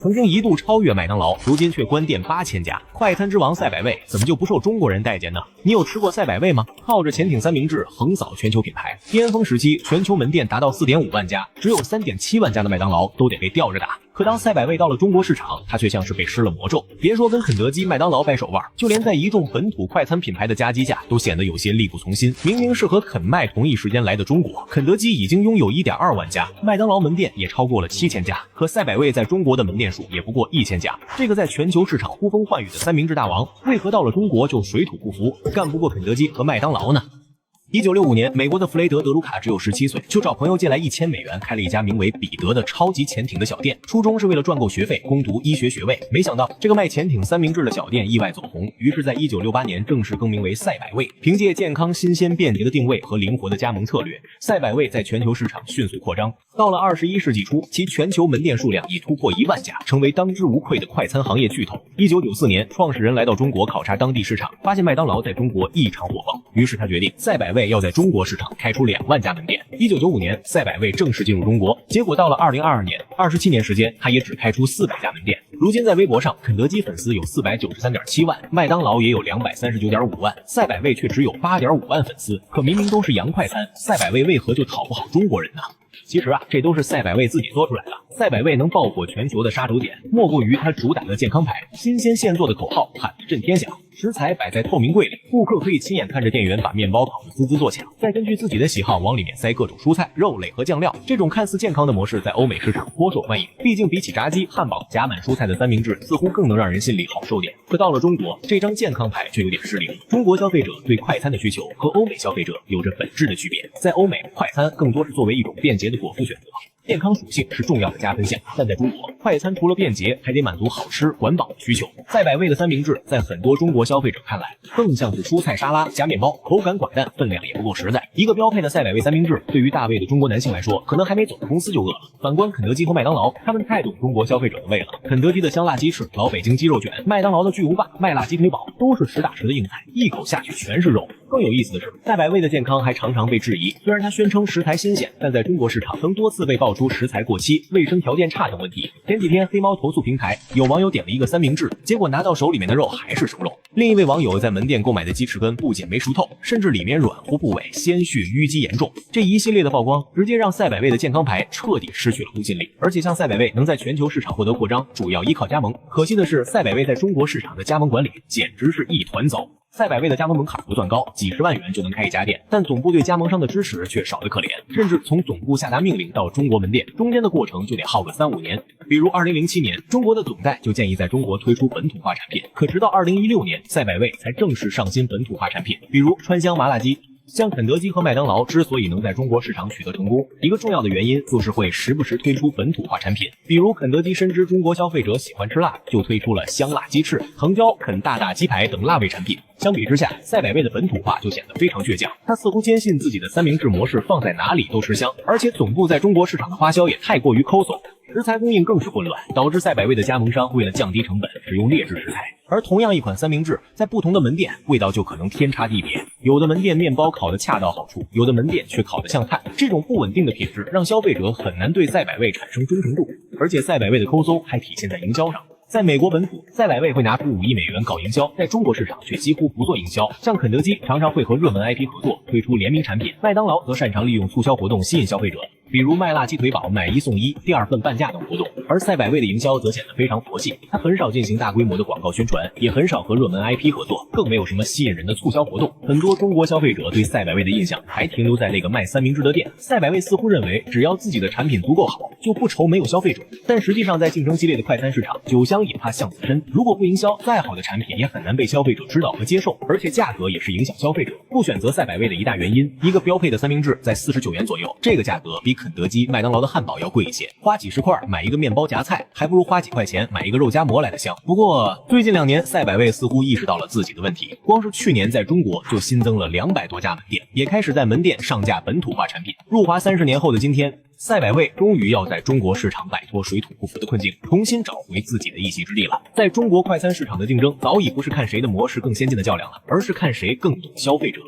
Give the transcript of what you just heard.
曾經一度超越麥當勞，如今卻關店8000家。快餐之王赛百味怎麼就不受中國人待見呢？你有吃過赛百味嗎？靠着潛艇三明治橫掃全球品牌，巔峰時期全球門店達到4.5萬家，只有3.7万家的麥當勞都得被吊着打。可當赛百味到了中國市场，它卻像是被施了魔咒。別說跟肯德基、麥當勞掰手腕，就連在一眾本土快餐品牌的夾擊下，都顯得有些力不從心。明明是和肯麥同一時間來的中國，肯德基已經擁有1.2萬家，麥當勞門店也超過了7000家，可赛百味在中國的門店數也不過1000家。这個在全球市場呼風喚雨的三明治大王，為何到了中國就水土不服，幹不過肯德基和麥當勞呢？1965年，美國的弗雷德·德盧卡只有17歲，就找朋友借來1000美元，開了一家名為彼得的超級潛艇的小店，初衷是為了賺夠學費，攻讀醫學學位。沒想到這個賣潛艇三明治的小店意外走紅，於是在1968年正式更名為賽百味。憑借健康、新鮮、便捷的定位和靈活的加盟策略，賽百味在全球市場迅速擴張。到了21世紀初，其全球門店數量已突破1萬家，成為當之無愧的快餐行業巨頭。1994年，創始人來到中國考察當地市場，發現麥當勞在中國異常火爆，於是他決定賽百味要在中國市場開出2萬家門店。1995年，賽百味正式進入中國，結果到了2022年，27年時間，他也只開出400家門店。如今在微博上，肯德基粉絲有493.7萬，麥當勞也有239.5萬，赛百味卻只有8.5萬粉絲。可明明都是洋快餐，赛百味為何就討不好中國人呢？其實這都是赛百味自己做出來的。赛百味能爆火全球的殺手鐧，莫過於它主打的健康牌，新鮮現做的口號喊得震天響。食材擺在透明櫃裡，顧客可以親眼看着店員把麵包烤得滋滋作響，再根據自己的喜好往裡面塞各種蔬菜、肉類和醬料。這種看似健康的模式在歐美市場頗受歡迎，畢竟比起炸雞、漢堡夾滿蔬菜的三明治，似乎更能讓人心裡好受點。可到了中國，這張健康牌卻有點失靈。中國消費者對快餐的需求和歐美消費者有着本質的區別。在歐美，快餐更多是作為一種便捷的果腹選擇，健康屬性是重要的加分項，但在中國，快餐除了便捷，還得滿足好吃、管飽的需求。赛百味的三明治，在很多中國消費者看来，更像是蔬菜沙拉加麵包，口感寡淡，分量也不夠實在。一個標配的賽百味三明治，對於大胃的中國男性來說，可能還沒走到公司就餓了。反觀肯德基和麥當勞，他們太懂中國消費者的胃了。肯德基的香辣雞翅、老北京雞肉卷，麥當勞的巨無霸、麥辣雞腿堡，都是實打實的硬菜，一口下去全是肉。更有意思的是，赛百味的健康還常常被質疑。虽然它宣稱食材新鮮，但在中国市场曾多次被爆出食材過期、衛生條件差等問題。前幾天黑貓投訴平台有網友點了一個三明治，結果拿到手裡面的肉還是熟肉。另一位網友在門店購買的雞翅根不僅沒熟透，甚至裡面軟乎部位鮮血淤積嚴重。這一系列的曝光，直接讓賽百味的健康牌徹底失去了公信力。而且像賽百味能在全球市場獲得擴張，主要依靠加盟。可惜的是，赛百味在中國市场的加盟管理簡直是一团糟。赛百味的加盟门檻不算高，幾十萬元就能開一家店，但總部對加盟商的支持卻少得可憐，甚至從總部下達命令到中國門店，中間的過程就得耗個3-5年。比如2007年，中國的總代就建議在中國推出本土化產品，可直到2016年，赛百味才正式上新本土化產品，比如川香麻辣雞。像肯德基和麥當勞之所以能在中国市场取得成功，一個重要的原因就是會時不時推出本土化產品。比如肯德基深知中國消費者喜歡吃辣，就推出了香辣雞翅、藤椒、肯大大雞排等辣味產品。相比之下，賽百味的本土化就顯得非常倔強，他似乎堅信自己的三明治模式放在哪裡都吃香，而且總部在中國市场的花銷也太過於摳搜，食材供應更是混亂，導致賽百味的加盟商為了降低成本，使用劣質食材。而同樣一款三明治，在不同的門店，味道就可能天差地別。有的门店面包烤得恰到好處，有的门店卻烤得像炭。這種不穩定的品質，讓消費者很難對賽百味產生忠誠度。而且赛百味的摳搜還體現在營銷上。在美國本土，賽百味會拿出5億美元搞營銷，在中國市場卻幾乎不做營銷。像肯德基常常會和熱門 IP 合作，推出聯名產品；麥當勞則擅長利用促銷活動吸引消費者，比如麥辣雞腿堡買1送1、第2份半價等活動。而賽百味的營銷則顯得非常佛系，它很少進行大規模的廣告宣傳，也很少和熱門 IP 合作，更沒有什麼吸引人的促銷活動。很多中國消費者對賽百味的印象還停留在那個賣三明治的店。賽百味似乎認為，只要自己的產品足夠好，就不愁沒有消費者。但實際上，在競爭激烈的快餐市场，酒香也怕巷子深，如果不營銷，再好的產品也很難被消費者知道和接受，而且價格也是影響消費者不選擇賽百味的一大原因。一個標配的三明治在49元左右，這個價格比肯德基、麥當勞的漢堡要貴一些，花幾十塊買一個麵包夾菜，還不如花幾塊錢買一個肉夾饃來的香。不過最近2年，賽百味似乎意識到了自己的問題，光是去年在中國就新增了200多家門店，也開始在門店上架本土化產品。入華30年後的今天，賽百味終於要在中國市場擺脫水土不服的困境，重新找回自己的一席之地了。在中國快餐市場的競爭，早已不是看誰的模式更先進的較量了，而是看誰更懂消費者。